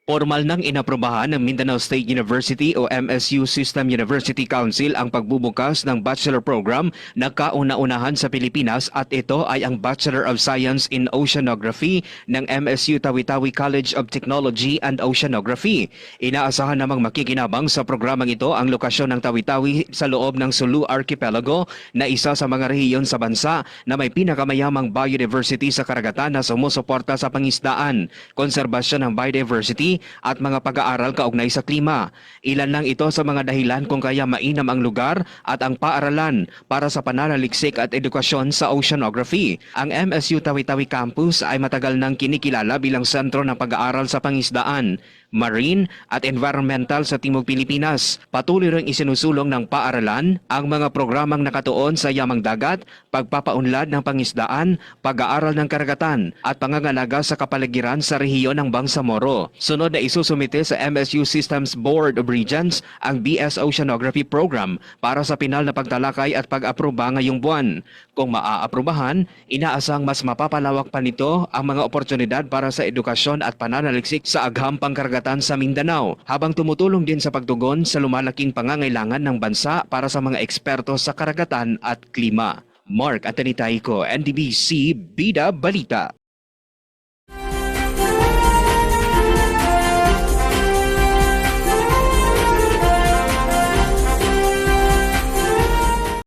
Formal nang inaprubahan ng Mindanao State University o MSU System University Council ang pagbubukas ng bachelor program na kauna-unahan sa Pilipinas at ito ay ang Bachelor of Science in Oceanography ng MSU Tawi-Tawi College of Technology and Oceanography. Inaasahan namang makikinabang sa programang ito ang lokasyon ng Tawi-Tawi sa loob ng Sulu Archipelago na isa sa mga rehiyon sa bansa na may pinakamayamang biodiversity sa karagatan na sumusuporta sa pangisdaan, konserbasyon ng biodiversity at mga pag-aaral kaugnay sa klima. Ilan lang ito sa mga dahilan kung kaya mainam ang lugar at ang paaralan para sa pananaliksik at edukasyon sa oceanography. Ang MSU Tawi-Tawi Campus ay matagal nang kinikilala bilang sentro ng pag-aaral sa pangisdaan, marine at environmental sa Timog Pilipinas. Patuloy ring isinusulong ng paaralan ang mga programang nakatuon sa yamang dagat, pagpapaunlad ng pangisdaan, pag-aaral ng karagatan at pangangalaga sa kapaligiran sa rehiyon ng Bangsamoro. Sunod na isusumite sa MSU Systems Board of Regents ang BS Oceanography Program para sa pinal na pagtalakay at pag-aproba ngayong buwan. Kung maaaprubahan, inaasang mas mapapalawak pa nito ang mga oportunidad para sa edukasyon at pananaliksik sa agham pangkaragatan sa Mindanao, habang tumutulong din sa pagtugon sa lumalaking pangangailangan ng bansa para sa mga eksperto sa karagatan at klima. Mark Atanitayko, NDBC Bida Balita.